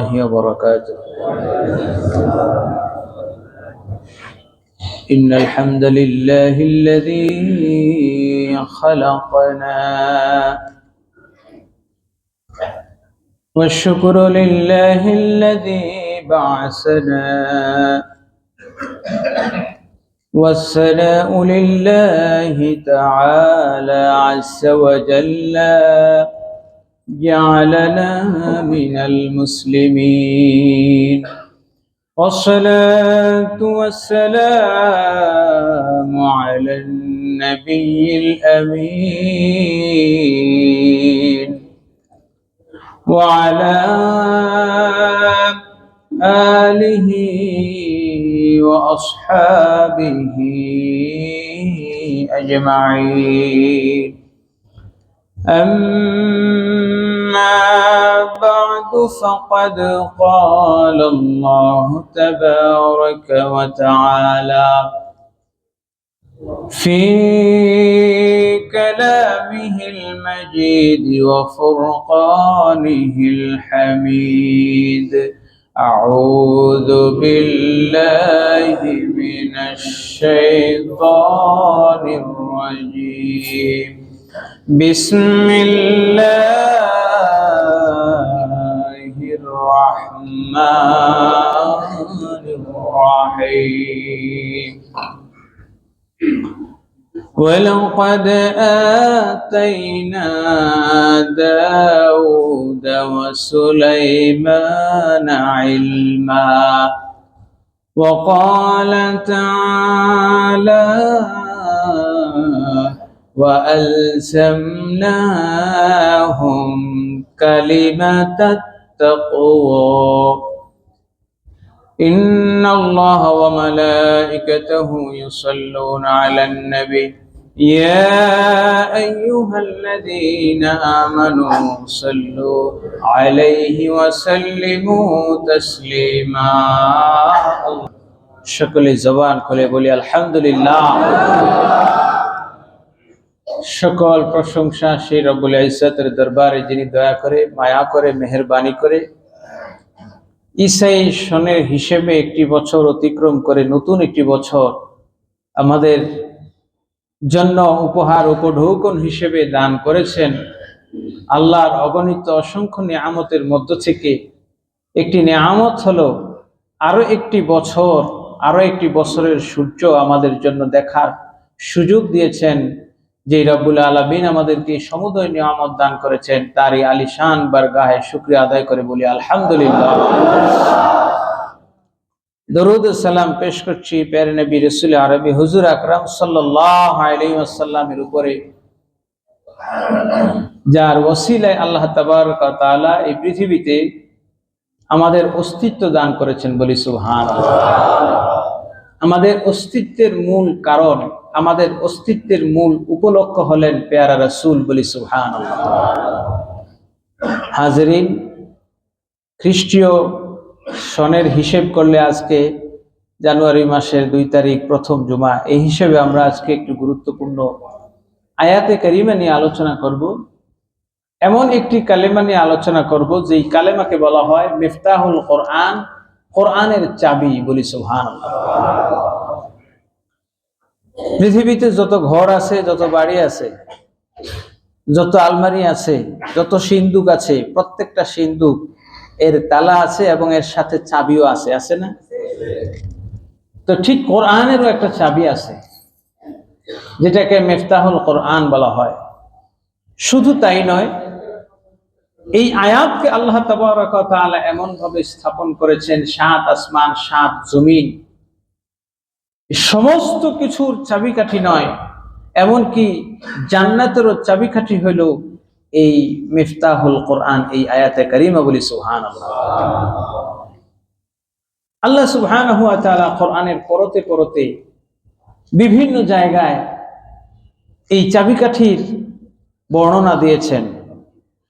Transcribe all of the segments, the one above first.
الله وبركاته. إن الحمد لله الذي خلقنا، والشكر لله الذي بعثنا، والثناء لله تعالى عز وجل جعلنا من المسلمين، والصلاة والسلام على النبي الأمين وعلى آله وأصحابه أجمعين. أما بعد، فقد قال الله تبارك وتعالى في كلامه المجيد وفرقانه الحميد: أعوذ بالله من الشيطان الرجيم. بسم الله الرحمن الرحيم. ولقد آتينا داود وسليمان علما، وقال تعالى: وألزمناهم كلمة التقوى. إن الله وملائكته يصلون على النبي يا أيها الذين آمنوا صلوا عليه وسلموا تسليما। সকলে জবান খুলে বলি আলহামদুলিল্লাহ। সকল প্রশংসা সেই রব্বুল ইজ্জতের দরবারে, যিনি দয়া করে, মায়া করে, মেহেরবানি করে ঈসাই সনের হিসেবে একটি বছর অতিক্রম করে নতুন একটি বছর আমাদের জন্য উপহার উপঢৌকন হিসেবে দান করেছেন। আল্লাহর অগণিত অসংখ্য নিয়ামতের মধ্য থেকে একটি নিয়ামত হলো আরো একটি বছর, আরো একটি বছরের সূর্য আমাদের জন্য দেখার সুযোগ দিয়েছেন। যে রব্বুল আলামিন আমাদেরকে সমুদয় নিয়ামত দান করেছেন, তারই আলিশান বারগাহে শুকরিয়া আদায় করে বলি আলহামদুলিল্লাহ। দরুদ ও সালাম পেশ করছি প্যারে নবী রাসূল আরবি হুজুর আকরাম সাল্লাল্লাহু আলাইহি ওয়াসাল্লামের উপরে, যার ওসিলায় আল্লাহ তাবারক ওয়া তাআলা এই পৃথিবীতে আমাদের অস্তিত্ব দান করেছেন বলি সুবহানাল্লাহ। আমাদের অস্তিত্বের মূল কারণ, আমাদের অস্তিত্বের মূল উপলক্ষ হলেন পেয়ারা রাসূল বলি সুবহানাল্লাহ। হাজরিন, খ্রিস্টীয় সনের হিসেব করলে আজকে জানুয়ারি মাসের 2 তারিখ প্রথম জুমা। এই হিসেবে আমরা আজকে একটু গুরুত্বপূর্ণ আয়াতে কারিমা নিয়ে আলোচনা করব। এমন একটি কালেমা নিয়ে আলোচনা করব যেই কালেমাকে বলা হয় মিফতাহুল কোরআন, কোরআনের চাবি বলি সুবহানাল্লাহ। পৃথিবীতে যত ঘর আছে, যত বাড়ি আছে, যত আলমারি আছে, যত সিন্দুক আছে, প্রত্যেকটা সিন্দুক এর তালা আছে এবং এর সাথে চাবিও আছে, আছে না? তো ঠিক কোরআনেরও একটা চাবি আছে, যেটাকে মিফতাহুল কোরআন বলা হয়। শুধু তাই নয়, এই আয়াতকে আল্লাহ তাবারক ওয়া তাআলা এমন ভাবে স্থাপন করেছেন, 7 আসমান 7 জমিন সমস্ত কিছুর চাবিকাঠি নয়, এমনকি জান্নাতেরও চাবিকাঠি হইল এই মিফতাহুল কোরআন, এই আয়াতে কারিমা বলি সুবহানাল্লাহ। আল্লাহ সুবহানাহু ওয়া তাআলা কোরআনের পরতে পরতে বিভিন্ন জায়গায় এই চাবিকাঠির বর্ণনা দিয়েছেন।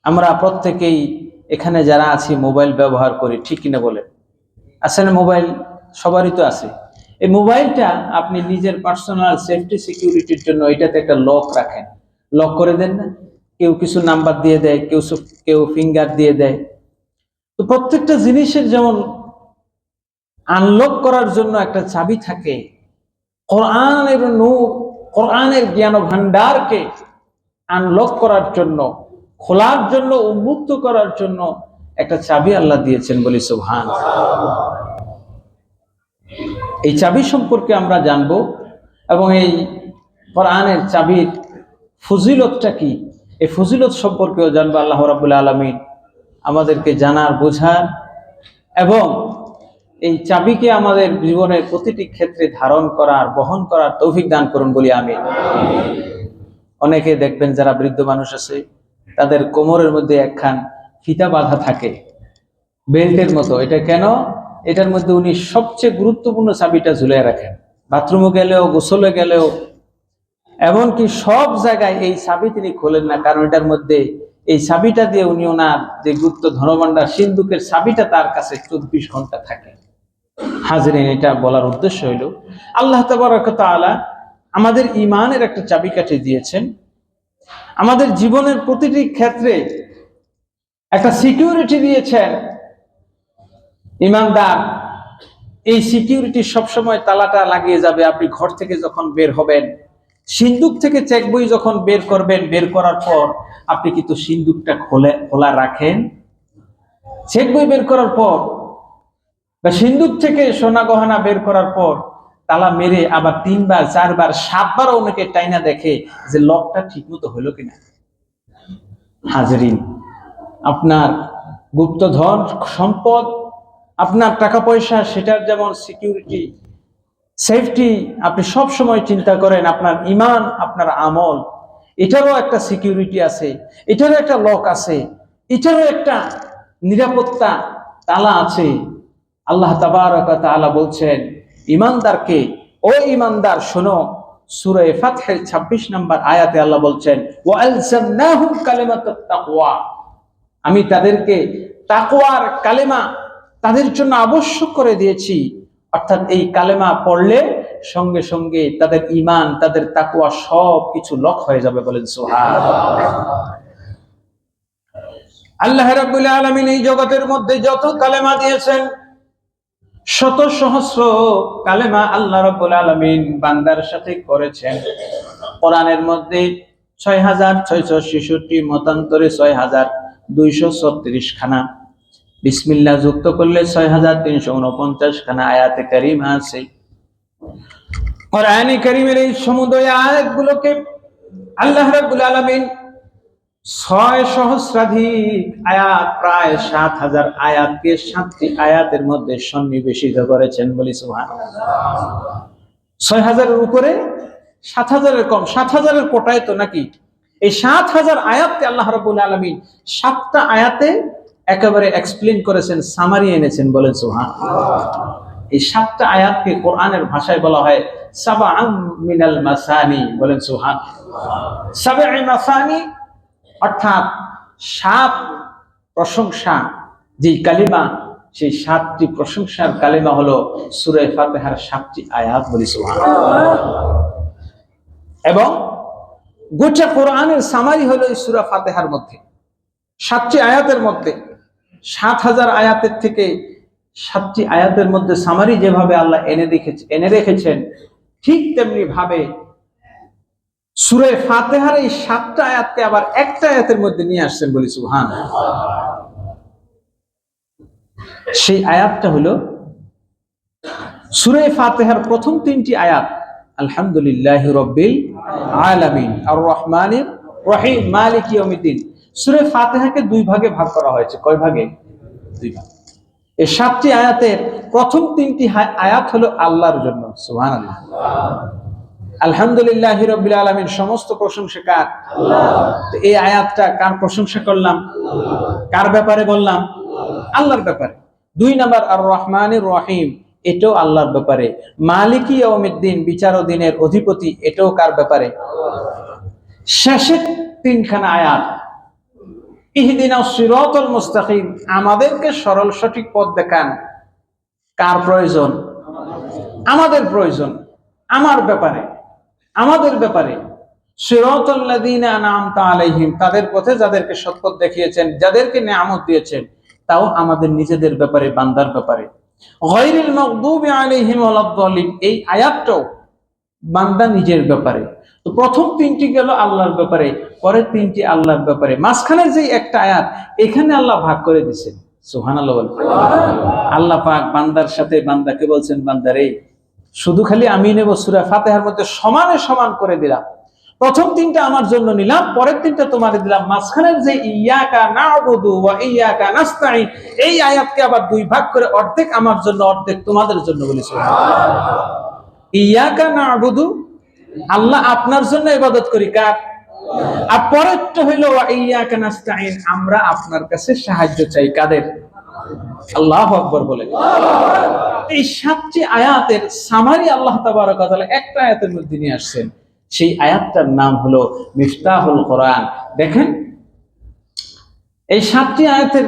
আমরা প্রত্যেকেই এখানে যারা আছি মোবাইল ব্যবহার করি, ঠিক কিনা বলেন? আছে না? মোবাইল সবারই তো আছে। এই মোবাইলটা আপনি নিজের পার্সোনাল সেফটি সিকিউরিটির জন্য এটাতে একটা লক রাখেন, লক করে দেন না? কেউ কিছু নাম্বার দিয়ে দেয়, কেউ ফিঙ্গার দিয়ে দেয়। তো প্রত্যেকটা জিনিসের যেমন আনলক করার জন্য একটা চাবি থাকে, কোরআনের নূর, কোরআনের জ্ঞান ভান্ডারকে আনলক করার জন্য, খোলার জন্য, উন্মুক্ত করার জন্য একটা চাবি আল্লাহ দিয়েছেন, বলি সুবহানাল্লাহ। এই চাবি সম্পর্কে আমরা জানবো এবং এই কোরআনের চাবির ফজিলতটা কি, এই ফজিলত সম্পর্কেও জানবো। আল্লাহ রাব্বুল আলামিন আমাদেরকে জানার, বোঝার এবং এই চাবিকে আমাদের জীবনের প্রতিটি ক্ষেত্রে ধারণ করার, বহন করার তৌফিক দান করুন, বলি আমিন। অনেকে দেখবেন যারা বৃদ্ধ মানুষ আছে, তাদের কোমরের মধ্যে একখান ফিতা বাঁধা থাকে বেল্টের মতো। এটা কেন? এটার মধ্যে উনি সবচেয়ে গুরুত্বপূর্ণ চাবিটা ঝুলিয়ে রাখেন। বাথরুমে গেলেও, গোসলে গেলেও, এমনকি সব জায়গায় এই চাবি তিনি খোলেন না, কারণ এটার মধ্যে এই চাবিটা দিয়ে উনি ওনার যে গুপ্ত ধনভাণ্ডার সিন্ধুকের চাবিটা তার কাছে 24 ঘন্টা থাকে। হাজরিন, এটা বলার উদ্দেশ্য হইল আল্লাহ তাবারক ওয়া তাআলা আমাদের ঈমানের একটা চাবিকাঠি দিয়েছেন, আমাদের জীবনের প্রতিটি ক্ষেত্রে একটা সিকিউরিটি দিয়েছেন। ঈমানদার এই সিকিউরিটি সবসময় তালাটা লাগিয়ে যাবে। আপনি ঘর থেকে যখন বের হবেন, সিন্দুক থেকে চেক বই যখন বের করবেন, বের করার পর আপনি কিন্তু সিন্দুকটা খোলা রাখেন। চেক বই বের করার পর বা সিন্দুক থেকে সোনা গহনা বের করার পর তালা মেরে আবার 3 বার 4 বার 7 বার অনেকে টাইনা দেখে যে লকটা ঠিক মতো হলো কিনা। হাজরিন, আপনার গুপ্তধন সম্পদ, আপনার টাকা পয়সা, সেটার যেমন সিকিউরিটি, সেফটি আপনি সব সময় চিন্তা করেন, আপনার ঈমান, আপনার আমল, এটারও একটা সিকিউরিটি আছে, এটারও একটা লক আছে, এটারও একটা নিরাপত্তা তালা আছে। আল্লাহ তাবারক ওয়া তাআলা বলছেন ঈমানদারকে, ও ঈমানদার শোনো, সূরা ফাতহের 26 নম্বর আয়াতে আল্লাহ বলছেন ওয়া আলজামনাহুম কালিমাতুত তাকওয়া, আমি তাদেরকে তাকওয়ার কালেমা তাদের জন্য আবশ্যক করে দিয়েছি। অর্থাৎ এই কালেমা পড়লে সঙ্গে সঙ্গে তাদের ঈমান, তাদের তাকওয়া সব কিছু লক হয়ে যাবে, বলেন সুবহানাল্লাহ। আল্লাহ রাব্বুল আলামিন এই জগতের মধ্যে যত কালেমা দিয়েছেন, শত সহস্র কালেমা আল্লাহ রাব্বুল আলামিন বান্দার সাথে করেছেন। কোরআনের মধ্যে 6666, মতান্তরে 6236 খানা, বিসমিল্লাহ যুক্ত করলে 6349 খানা আয়াতে কারিমা আছে। কোরআনে কারিমের এই সমুদয় আয়াতগুলোকে আল্লাহ রাব্বুল আলামিন 6 সহস্রাধিক আয়াত, প্রায় 7000 আয়াতকে 7টি আয়াতের মধ্যে সন্নিবেশিত করেছেন, বলি সুবহানাল্লাহ। 6000-এর উপরে, 7000-এর কম, 7000-এর কোটায় তো নাকি। এই 7000 আয়াতকে আল্লাহ রাব্বুল আলামিন 7টা আয়াতে একেবারে এক্সপ্লেইন করেছেন, সামারি এনেছেন, বলেন সুবহানাল্লাহ। এই 7টা আয়াতকে কোরআনের ভাষায় বলা হয় সাবআম মিনাল মাসানি, বলেন সুবহানাল্লাহ। সাবঈ মাসানি অর্থাৎ 7 প্রশংসা, যে কালিমা, সেই 7টি প্রশংসার কালিমা হলো সূরা ফাতিহার 7টি আয়াত, বলি সুবহানাল্লাহ। এবং গোটা কোরআনের সামারি হলো এই সূরা ফাতিহার মধ্যে 7টি আয়াতের মধ্যে। 7000 আয়াতের থেকে 7টি আয়াতের মধ্যে সামারি যেভাবে আল্লাহ এনে রেখেছেন, ঠিক তেমনি ভাবে সূরা ফাতিহার এই 7টা আয়াতকে আবার একটা আয়াতের মধ্যে নিয়ে আসছেন, বলি সুবহানাল্লাহ। সেই আয়াতটা হলো সূরা ফাতিহার প্রথম 3টি আয়াত, আলহামদুলিল্লাহি রাব্বিল আলামিন, আর রহমানির রহিম, মালিকি ইয়াউমিদ্দিন। সূরা ফাতিহাকে 2 ভাগে ভাগ করা হয়েছে। কয় ভাগে? 2 ভাগে। এই 7টি আয়াতের প্রথম 3টি আয়াত হলো আল্লাহর জন্য, সুবহানাল্লাহ। আলহামদুলিল্লাহি রাব্বিল আলামিন, সমস্ত প্রশংসা কার? আল্লাহ। তো এই আয়াতটা কার প্রশংসা করলাম? কার ব্যাপারে বললাম? আল্লাহর ব্যাপারে। 2 নাম্বার আর রহমানির রহিম, এটাও আল্লাহর ব্যাপারে। মালিকি ইয়াউমিদ্দিন, বিচার ও দিনের অধিপতি, এটাও কার ব্যাপারে? শেষের 3খানা আয়াত ইহদিনাস সিরাতাল মুস্তাকিম, আমাদেরকে সরল সঠিক পথ দেখান। কার প্রয়োজন? আমাদের প্রয়োজন, আমার ব্যাপারে, আমাদের ব্যাপারে। সিরাতাল্লাযীনা আনআমতা আলাইহিম, তাদের পথে যাদেরকে সৎপথ দেখিয়েছেন, যাদেরকে নিয়ামত দিয়েছেন, তাও আমাদের নিজেদের ব্যাপারে, বান্দার ব্যাপারে। গায়রিল মাগদুবি আলাইহিম ওয়ালাদ-দাল্লিন, এই আয়াতটাও বান্দা নিজের ব্যাপারে। তো প্রথম তিনটি গেল আল্লাহর ব্যাপারে, পরের তিনটি আল্লাহর ব্যাপারে। মাঝখানের যে একটা আয়াত, এখানে আল্লাহ ভাগ করে দিয়েছেন। সুবহানাল্লাহ বলেন। আল্লাহ পাক বান্দার সাথে বান্দাকে বলছেন, বান্দারে শুধু খালি আমি নেব সূরা ফাতিহার মধ্যে সমানে সমান করে দিলাম। প্রথম তিনটা আমার জন্য নিলাম, পরের তিনটা তোমার দিলাম। মাঝখানের যে ইয়াকা না'বুদু ওয়া ইয়াকা নাস্তাঈন, এই আয়াতকে আবার দুই ভাগ করে অর্ধেক আমার জন্য, অর্ধেক তোমাদের জন্য বলেছে। ইয়াকা না'বুদু, আল্লাহ আপনার জন্য ইবাদত করি, কার? আর পরেরটা হইল ওয়া ইয়াকা নাস্তাঈন, আমরা আপনার কাছে সাহায্য চাই, কাদের? আল্লাহু আকবার বলে। এই 7টি আয়াতের সামারি আল্লাহ তাবারক ওয়া তাআলা একটা আয়াতের মধ্যে নিয়ে আসছেন। সেই আয়াতটার নাম হলো মিফতাহুল কোরআন। দেখেন, এই 7টি আয়াতের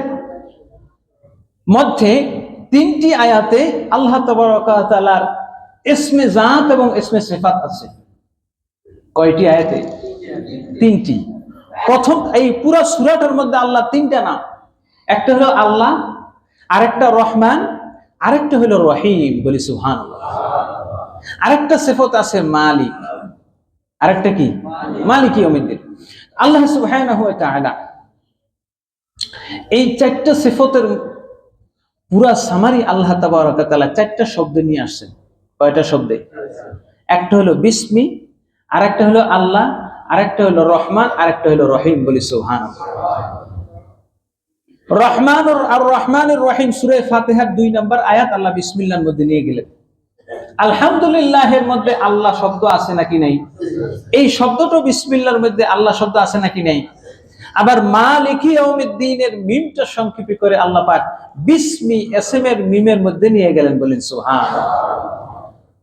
মধ্যে 3টি আয়াতে আল্লাহ তাবারক ওয়া তাআলার ইসমে জাত এবং ইসমে সিফাত আছে। কয়টি আয়াতে? 3টি। প্রথম এই পুরো সূরাটার মধ্যে আল্লাহ 3টা নাম, একটা হলো আল্লাহ, আরেকটা রহমান, আরেকটা হলো রহিম, বলি সুবহানাল্লাহ। আরেকটা সিফাত আছে মালিক, আরেকটা কি? মালিক ইয়াউমিদ্দিন। আল্লাহ সুবহানাহু ওয়া তাআলা এই 4টা সিফাতের পুরা সামারি আল্লাহ তাবারক ওয়া তাআলা 4টা শব্দ নিয়ে আসছেন। কয়টা শব্দে? একটা হলো বিসমি, আরেকটা হলো আল্লাহ, আরেকটা হলো রহমান, আরেকটা হলো রহিম, বলি সুবহানাল্লাহ। রহমান আর রহমানুর রহিম সূরা ফাতিহার 2 নম্বর আয়াত আল্লাহ বিসমিল্লাহর মধ্যে নিয়ে গেলেন। আলহামদুলিল্লাহের মধ্যে আল্লাহ শব্দ আছে নাকি নাই? এই শব্দটা বিসমিল্লাহর মধ্যে আল্লাহ শব্দ আছে নাকি নাই? আবার মালিকি ইয়াউমিদ্দিনের মিমটা সংক্ষেপে করে আল্লাহ পাক বিসমি এসএম এর মিমের মধ্যে নিয়ে গেলেন, বলেন সুবহানাল্লাহ।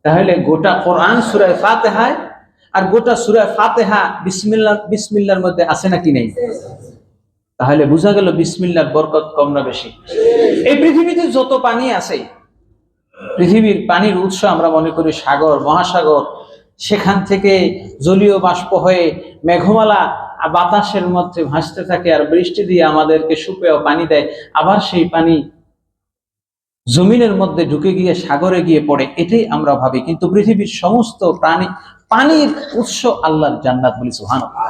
তাহলে গোটা কোরআন সূরা ফাতিহায় আর গোটা সূরা ফাতিহা বিসমিল্লাহর মধ্যে আছে নাকি নাই? তাহলে বোঝা গেল বিসমিল্লাহর বরকত কম না বেশি? এই পৃথিবীতে যত পানি আছে, পৃথিবীর পানির উৎস আমরা মনে করি সাগর, মহাসাগর, সেখান থেকে জলীয় বাষ্প হয়ে মেঘমালা বাতাসের মধ্যে ভাসতে থাকে, আর বৃষ্টি দিয়ে আমাদেরকে সুপেয় পানি দেয়। আবার সেই পানি জমিনের মধ্যে ঢুকে গিয়ে সাগরে গিয়ে পড়ে, এটাই আমরা ভাবি। কিন্তু পৃথিবীর সমস্ত পানির উৎস আল্লাহর জান্নাত, বলি সুবহানাল্লাহ।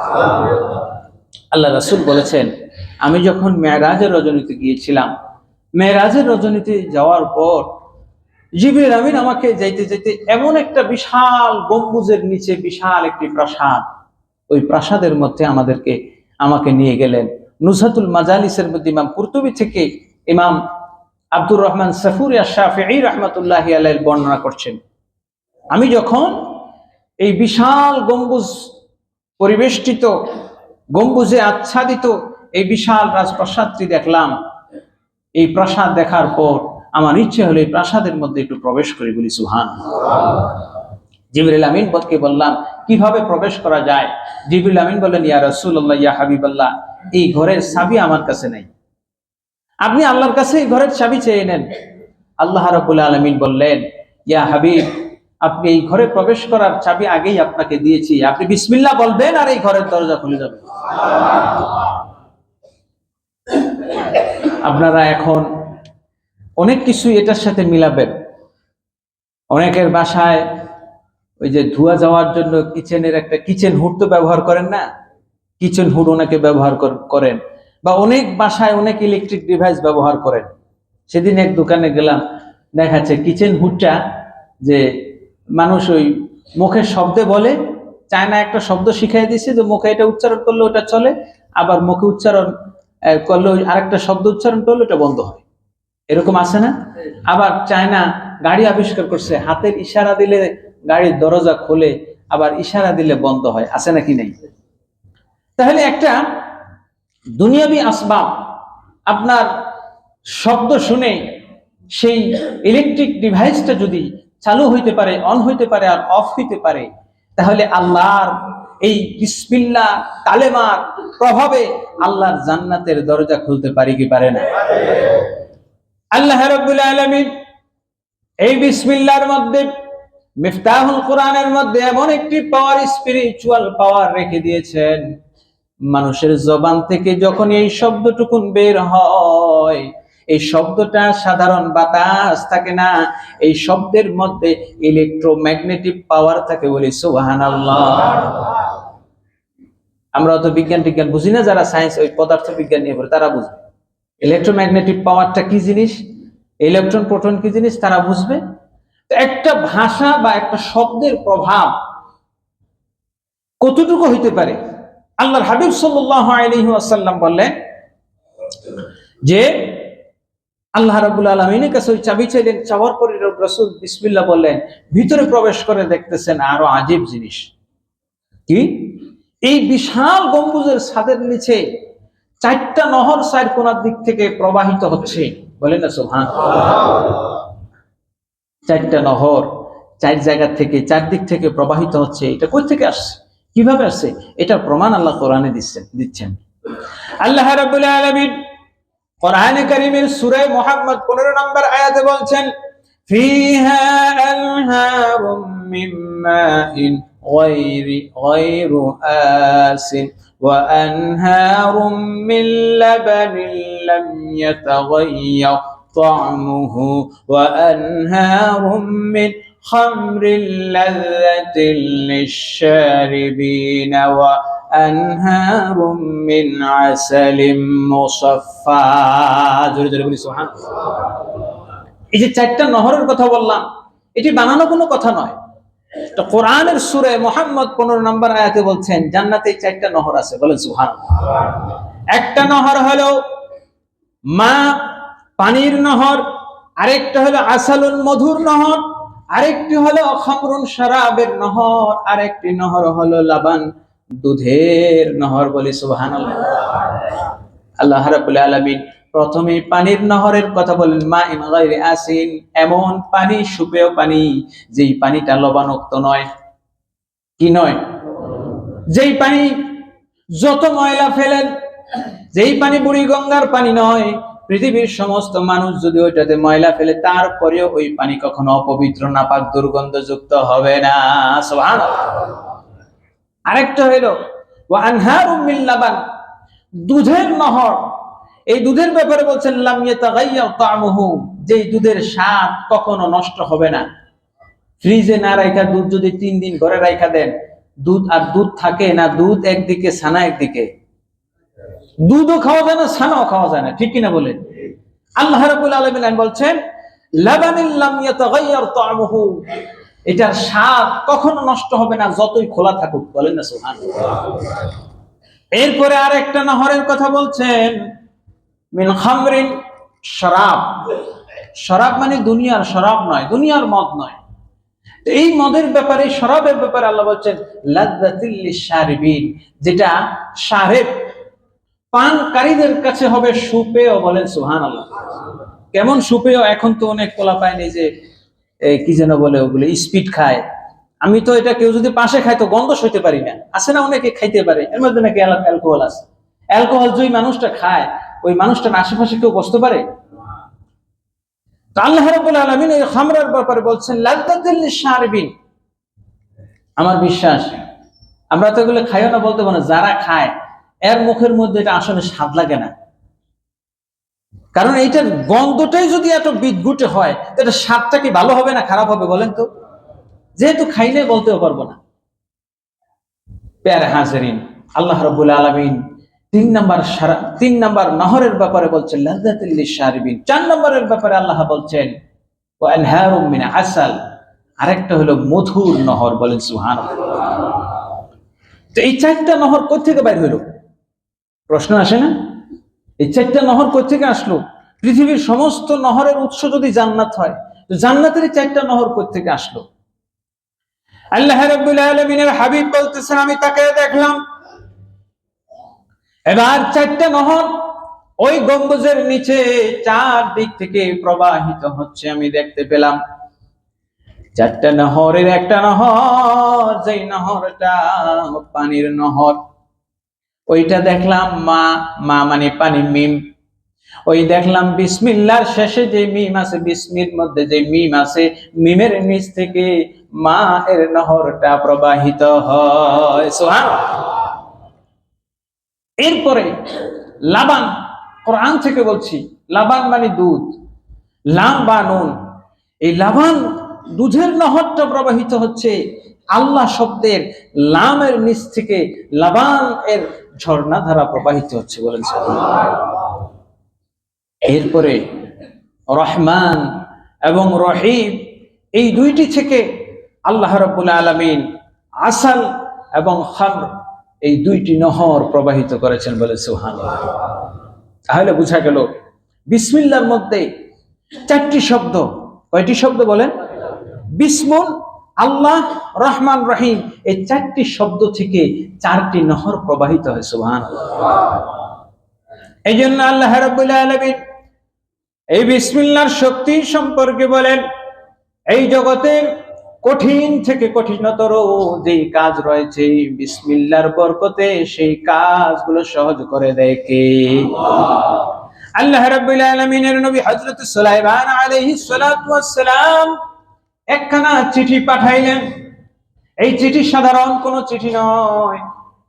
আল্লাহ রাসূল বলেছেন, আমি যখন মেরাজের রজনীতে গিয়েছিলাম, মেরাজের রজনীতে যাওয়ার পর জিবরিল আমিন আমাকে যাইতে যাইতে এমন একটা বিশাল গম্বুজের নিচে বিশাল একটি প্রাসাদ, ওই প্রাসাদের মধ্যে আমাকে নিয়ে গেলেন। নুজহাতুল মাজালিসের মধ্যে ইমাম কুরতুবী থেকে ইমাম আব্দুর রহমান সাফুরি আশ-শাফিঈ রাহমাতুল্লাহি আলাইহি বর্ণনা করছেন, আমি যখন এই বিশাল গম্বুজ পরিবেষ্টিত, গম্বুজে আচ্ছাদিত এই বিশাল রাজপ্রাসাদটি দেখলাম, এই প্রাসাদ দেখার পর আমার ইচ্ছে হলো এই প্রাসাদের মধ্যে একটু প্রবেশ করি, বলি সুবহানাল্লাহ। জিবরিল আমিন বলকে বললাম, কিভাবে প্রবেশ করা যায়? জিবরিল আমিন বললেন, ইয়া রাসূলুল্লাহ, ইয়া হাবিবাল্লাহ, এই ঘরের চাবি আমার কাছে নাই, আপনি আল্লাহর কাছে এই ঘরের চাবি চেয়ে নেন। আল্লাহ রাব্বুল আলামিন বললেন, ইয়া হাবিব, আপনি এই ঘরে প্রবেশ করার চাবি আগেই আপনাকে দিয়েছি, আপনি বিসমিল্লাহ বলবেন আর এই ঘরের দরজা খুলে যাবে। আপনারা এখন অনেক কিছু এটার সাথে মিলাবেন। অনেকের বাসায় ওই যে ধোয়া যাওয়ার জন্য কিচেনের একটা কিচেন হুড তো ব্যবহার করেন না, কিচেন হুড অনেকে ব্যবহার করেন, বা অনেক বাসায় অনেক ইলেকট্রিক ডিভাইস ব্যবহার করেন। সেদিন এক দোকানে গেলাম, দেখাচ্ছে কিচেন হুডটা যে মানুষ ওই মুখের শব্দে বলে, চায়না একটা শব্দ শিখাই দিয়েছে যে মুখে এটা উচ্চারণ করলে ওটা চলে, আবার মুখে উচ্চারণ করলে আরেকটা শব্দ উচ্চারণ করলে ওটা বন্ধ হয়, এরকম আছে না? আবার চায়না গাড়ি আবিষ্কার করছে, হাতের ইশারা দিলে গাড়ির দরজা খোলে, আবার ইশারা দিলে বন্ধ হয়, আছে নাকি নেই? তাহলে একটা দুনিয়াবি আসবাব আপনার শব্দ শুনে সেই ইলেকট্রিক ডিভাইসটা যদি চালু হইতে পারে, অন হইতে পারে আর অফ হইতে পারে, তাহলে আল্লাহর এই বিসমিল্লাহ কালেমার প্রভাবে আল্লাহর জান্নাতের দরজা খুলতে পারি কি পারে না? আল্লাহ রাব্বুল আলামিন এই বিসমিল্লাহর মধ্যে, মিফতাহুল কোরআনের মধ্যে এমন একটি পাওয়ার, স্পিরিচুয়াল পাওয়ার রেখে দিয়েছেন, মানুষের জবান থেকে যখন এই শব্দটুকুন বের হয়, এই শব্দটা সাধারণ বাতাস থাকে না, এই শব্দের মধ্যে ইলেকট্রোম্যাগনেটিক পাওয়ার থাকে, বলি সুবহানাল্লাহ। আমরা তো বিজ্ঞান বুঝি না, যারা সায়েন্স ওই পদার্থ বিজ্ঞান নিয়ে পড়ে তারা বুঝবে ইলেকট্রোম্যাগনেটিক পাওয়ারটা কি জিনিস, ইলেকট্রন প্রোটন কি জিনিস তারা বুঝবে। একটা ভাষা বা একটা শব্দের প্রভাব কতটুকু হইতে পারে, আল্লাহর হাবিব সাল্লাল্লাহু আলাইহি ওয়াসাল্লাম বললেন যে আল্লাহ রাব্বুল আলামিনের কাছে ওই চাবি চাইলেন, চাওয়ার পরে রাসূল বিসমিল্লাহ বললেন, ভিতরে প্রবেশ করে দেখতেছেন আরো আজীব জিনিস। কি? এই বিশাল গম্বুজের ছাদের নিচে 4টা নহর 4 কোণার দিক থেকে প্রবাহিত হচ্ছে, বলেন না সুবহানাল্লাহ। 4টা নহর 4 জায়গা থেকে 4 দিক থেকে প্রবাহিত হচ্ছে। এটা কই থেকে আসছে, কিভাবে আসছে, এটা প্রমাণ আল্লাহ কোরআনে দিচ্ছেন। আল্লাহ রাব্বুল আলামিন কোরআনে কারীমের সূরা মুহাম্মদ 15 নম্বর আয়াতে বলছেন, ফিহা আনহারুম মিন মাইন গায়রু আসিন ওয়া আনহারুম মিন লাবানিন লাম ইয়াতাগায়্যার তা'মুহু ওয়া আনহারুম মিন খামরিন লাযযাতিন লিশ-শারিবিন ওয়া আনহারুম মিন আসালিম মুসাফফা। জোরে জোরে বলি সুবহানাল্লাহ। এই যে 4টা নহরের কথা বললাম, এটি বানানো কোনো কথা নয়, তো কোরআনের সূরা মুহাম্মদ 15 নম্বর আয়াতে বলছেন জান্নাতে 4টা নহর আছে, বলেন সুবহানাল্লাহ। একটা নহর হলো মা, পানির নহর, আরেকটা হলো আসালুন, মধুর নহর, আরেকটি হলো খামরুন, শরাবের নহর, আরেকটি নহর হলো লাবান, দুধের নহর, বলি সুবহানাল্লাহ। আল্লাহ রাব্বুল আলামিন প্রথমে পানির নহরের কথা বলেন, মাইন গায়রি আসিন, এমন পানি, সুপেয় পানি, যেই পানিটা লবণাক্ত নয়। কি নয়? যেই পানি যত ময়লা ফেলেন, যেই পানি বুড়ি গঙ্গার পানি নয়, পৃথিবীর সমস্ত মানুষ যদি ওইটাতে ময়লা ফেলে তারপরেও ওই পানি কখনো অপবিত্র, নাপাক, দুর্গন্ধযুক্ত হবে না, সুবহানাল্লাহ। আরেকটা হলো ওয়া আনহারুম মিন লাবান, দুধের নহর। এই দুধের ব্যাপারে বলছেন লাম ইয়াতাগায়্যার তা'মুহু, যেই দুধের স্বাদ কখনো নষ্ট হবে না। ফ্রিজে না রাখা দুধ যদি 3 দিন ঘরে রাখা দেন, দুধ আর দুধ থাকে না, দুধ একদিকে ছানা একদিকে, দুধও খাওয়া যায় না, ছানাও খাওয়া যায় না, ঠিক কিনা বলেন? আল্লাহ রাব্বুল আলামিন বলছেন লাবানিল লাম ইয়াতাগায়্যার তা'মুহু, এটার স্বাদ কখনো নষ্ট হবে না যতই খোলা থাকুক, বলেন না সুবহানাল্লাহ। এরপরে আরেকটা নহরের কথা বলছেন, মিন খামরিন, শরাব। শরাব মানে দুনিয়ার শরাব নয়, দুনিয়ার মদ নয়। এই মদের ব্যাপারে, শরাবের ব্যাপারে আল্লাহ বলছেন লাযযাতিল লিশ-শারিবিন, যেটা শারেব, পানকারীদের কাছে হবে সুপেয়, বলেন সুবহানাল্লাহ। কেমন সুপেয়? এখন তো অনেক পোলা পায় নেই যে কি যেন বলে ওগুলো, স্পিড খায়। আমি তো এটা কেউ যদি পাশে খায় তো গন্ধ সইতে পারি না, আছে না, অনেকে খাইতে পারে, এর মধ্যে নাকি অ্যালকোহল আছে। অ্যালকোহল যেই মানুষটা খায়, ওই মানুষটার আশেপাশে কেউ বসতে পারে? আল্লাহ রাব্বুল আলামিন এই খামরের ব্যাপারে বলছেন লাযযাতিল লিশ-শারিবিন। আমার বিশ্বাস আমরা তো এগুলো খাইও না বলতে পারবো না, যারা খায় এর মুখের মধ্যে এটা আসলে স্বাদ লাগে না, কারণ এইটার গন্ধটাই যদি এত বিদঘুটে হয়, এটা স্বাদটা কি ভালো হবে না খারাপ হবে বলেন তো? যেহেতু খাইলে বলতেও পারবো না। প্যারে হাজিরিন, আল্লাহ রাব্বুল আলামিন 3 নাম্বার নহরের ব্যাপারে বলছেন লাযযাতিল লিশ-শারিবিন। 4 নম্বরের ব্যাপারে আল্লাহ বলছেন ওয়া আনহারুম মিন আসাল, আরেকটা হলো মধুর নহর, বলেন সুবহানাল্লাহ। তো এই 4টা নহর কোথা থেকে বাইর হলো? প্রশ্ন আসে না? এই 4টা নহর কোথা থেকে আসলো? পৃথিবীর সমস্ত নহরের উৎস যদি জান্নাত হয়, তো জান্নাতের 4টা নহর কোথা থেকে আসলো? আল্লাহ রাব্বুল আলামিনের হাবিব বলতেছেন, আমি তাকে দেখলাম, এবার 4টা নহর ওই গম্বুজের নিচে 4 দিক থেকে প্রবাহিত হচ্ছে। আমি দেখতে পেলাম 4টা নহরের একটা নহর, যেই নহরটা পানির নহর, ওইটা দেখলাম মা, মা মানে পানি, মিম। ওই দেখলাম বিসমিল্লাহর শেষে যে মিম আছে, বিসমির মধ্যে যে মিম আছে, মিমের নিচ থেকে মা এর নহরটা প্রবাহিত হয়, সুবহানাল্লাহ। এরপরে লাবান, কোরআন থেকে বলছি, লাবান মানে দুধ, লাম বা নুন, এই লাবান দুধের নহরটা প্রবাহিত হচ্ছে আল্লাহ শব্দের লামের নিচ থেকে লাবান এর ঝর্ণা ধারা প্রবাহিত হচ্ছে বলেন। এরপরে রহমান এবং রহিম এই দুইটি থেকে আল্লাহ রাব্বুল আলামিন আসাল এবং খামর এই দুইটি নহর প্রবাহিত করেছেন বলে সুবহানাল্লাহ। তাহলে বোঝা গেল বিসমিল্লাহর মধ্যে চারটি শব্দ। কয়টি শব্দ বলেন? বিসমুল, আল্লাহ, রহমান, রহিম, এই চারটি শব্দ থেকে চারটি নহর প্রবাহিত হয়। সুবহানাল্লাহ। এই জন্য আল্লাহ রাব্বুল আলামিন এই বিসমিল্লাহর শক্তি সম্পর্কে বলেন, এই জগতের কঠিন থেকে কঠিনতর যে কাজ রয়েছে বিসমিল্লাহর বরকতে সেই কাজগুলো সহজ করে দেয় কে? আল্লাহ রাব্বুল আলামিনের নবী হযরত সুলাইমান আলাইহিস সালাতু ওয়াস সালাম একখানা চিঠি পাঠাইলেন। এই চিঠি সাধারণ কোন চিঠি নয়।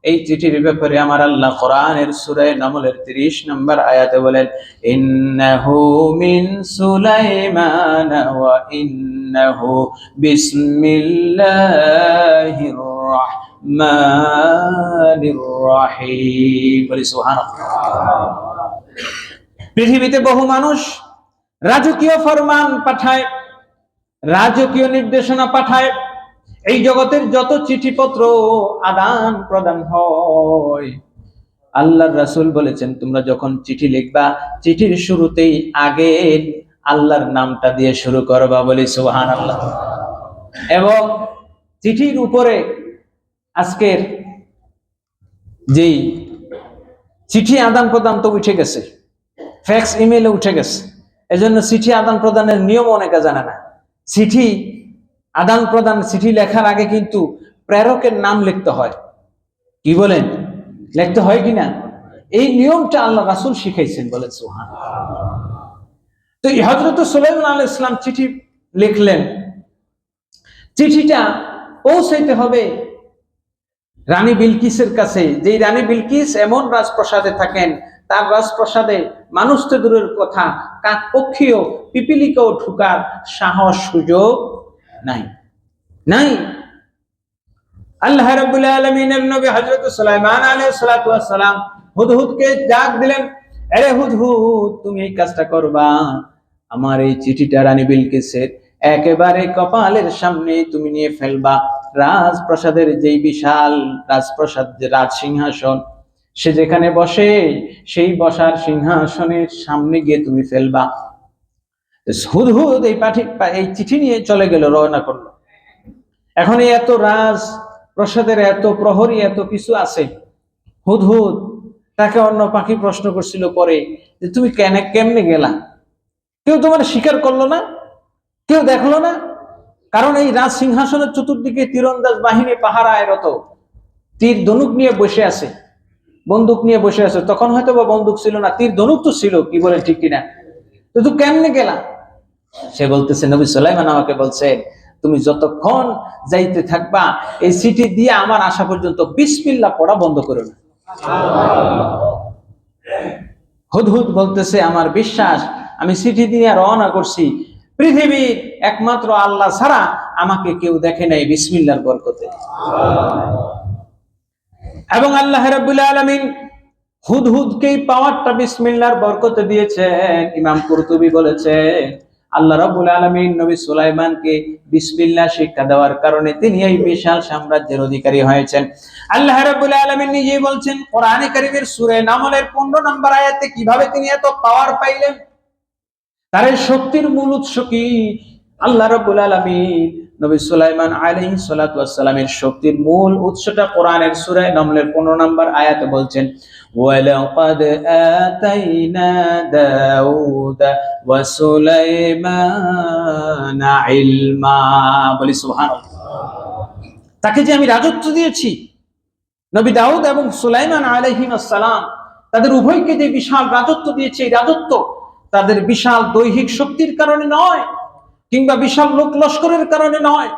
এই চিঠির ব্যাপারে আমার আল্লাহ কোরআনের সূরা নামলের 30 নম্বর আয়াতে বলেন, ইন্নাহু মিন সুলাইমান ওয়া ইন্নাহু বিসমিল্লাহির রাহমানির রহিম। বলি সুবহানাল্লাহ। পৃথিবীতে বহু মানুষ রাজকীয় ফরমান পাঠায়, রাজকীয় নির্দেশনা পাঠায়, এই জগতের যত চিঠিপত্র আদান প্রদান হয়, আল্লাহর রাসূল বলেছেন তোমরা যখন চিঠি লিখবা চিঠির শুরুতেই আগে আল্লাহর নামটা দিয়ে শুরু করবা। বলি সুবহানাল্লাহ। এবং চিঠির উপরে আজকের যেই চিঠি আদান প্রদান তো উঠে গেছে, ফ্যাক্স ইমেইলে উঠে গেছে, এজন্য চিঠি আদান প্রদানের নিয়ম অনেকে জানে না। চিঠি আদান প্রদান, চিঠি লেখার আগে কিন্তু প্রেরকের নাম লিখতে হয়। কি বলেন? লিখতে হয় কিনা? এই নিয়মটা আল্লাহ রাসূল শিখাইছেন। বলেন সুবহানাল্লাহ। তো হযরত সুলাইমান আলাইহিস সালাম চিঠি লিখলেন। চিঠিটা পৌঁছাইতে হবে রানী বিলকিসের কাছে। যেই রানী বিলকিস এমন রাজপ্রাসাদে থাকেন, তার রাজপ্রাসাদে মানুষ তো দূরের কথা, কাকপক্ষীয় পিপিলিকাও ঢুকার সাহস সুযোগ নাই। আল্লাহ রাব্বুল আলামিনের নবী হযরত সুলাইমান আলাইহিস সালাতু ওয়াস সালাম হুদহুদকে ডাক দিলেন, আরে হুদহুদ, তুমি এই কাজটা করবা, আমার এই চিঠিটা রানী বিলকিসের একেবারে কপালের সামনে তুমি নিয়ে ফেলবা। রাজপ্রাসাদের যেই বিশাল রাজপ্রাসাদ, যে রাজ সিংহাসন, সে যেখানে বসে সেই বসার সিংহাসনের সামনে গিয়ে তুমি ফেলবা। হুদহুদ এই চিঠি নিয়ে চলে গেল, রওনা করলো। এখন এই এত রাজ প্রসাদের এত প্রহরী এত কিছু আছে, হুদহুদ তাকে অন্য পাখি প্রশ্ন করছিল পরে যে তুমি কেমনে গেলা? কেউ তোমার স্বীকার করলো না, কেউ দেখলো না, কারণ এই রাজ সিংহাসনের চতুর্দিকে তীরন্দাজ বাহিনী পাহারায় রত, তীর ধনুক নিয়ে বসে আছে, বন্দুক নিয়ে বসে আছে। তখন হয়তো বা বন্দুক ছিল না, তীর ধনুক তো ছিল। কি বলেন, ঠিক কিনা? তো তুই কেমনে গেলা? সে বলতেছে, নবী সুলাইমান আমাকে বলছে তুমি যতক্ষণ যাইতে থাকবা এই চিঠি দিয়ে আমার আসা পর্যন্ত বিসমিল্লাহ পড়া বন্ধ করো না। হুদহুদ বলতেছে, আমার বিশ্বাস, আমি চিঠি দিয়ে রওনা করছি, পৃথিবীর একমাত্র আল্লাহ ছাড়া আমাকে কেউ দেখে নাই বিসমিল্লাহর বরকতে। এবং আল্লাহ রাব্বুল আলামিন হুদহুদকে পাওয়ারটা বিসমিল্লাহর বরকতে দিয়েছেন। ইমাম কুরতুবী বলেছেন, আল্লাহ রাব্বুল আলামিন নবী সুলাইমানকে বিসমিল্লাহ শিক্ষা দেওয়ার কারণে তিনি এই বিশাল সাম্রাজ্যের অধিকারী হয়েছেন। আল্লাহ রাব্বুল আলামিন নিজেই বলছেন কোরআনে কারীমের সূরা নামলের 15 নম্বর আয়াতে কিভাবে তিনি এত পাওয়ার পাইলেন, তার শক্তির মূল উৎস কি? আল্লাহ রাব্বুল আলামিন নবী সুলাইমান আলাইহিস সালাতু ওয়াস সালামের শক্তির মূল উৎসটা কোরআনের সূরা নামলের 15 নম্বর আয়াতে বলছেন, ওয়ালাকাদ আতাইনা দাউদা ওয়া সুলাইমানা ইলমা। বলি সুবহানাল্লাহ। তাকে যে আমি রাজত্ব দিয়েছি, নবী দাউদ এবং সুলাইমান আলাইহিস সালাম তাদের উভয়কে যে বিশাল রাজত্ব দিয়েছে, এই রাজত্ব তাদের বিশাল দৈহিক শক্তির কারণে নয়, কিংবা বিশাল লোক লস্করের কারণে নয়।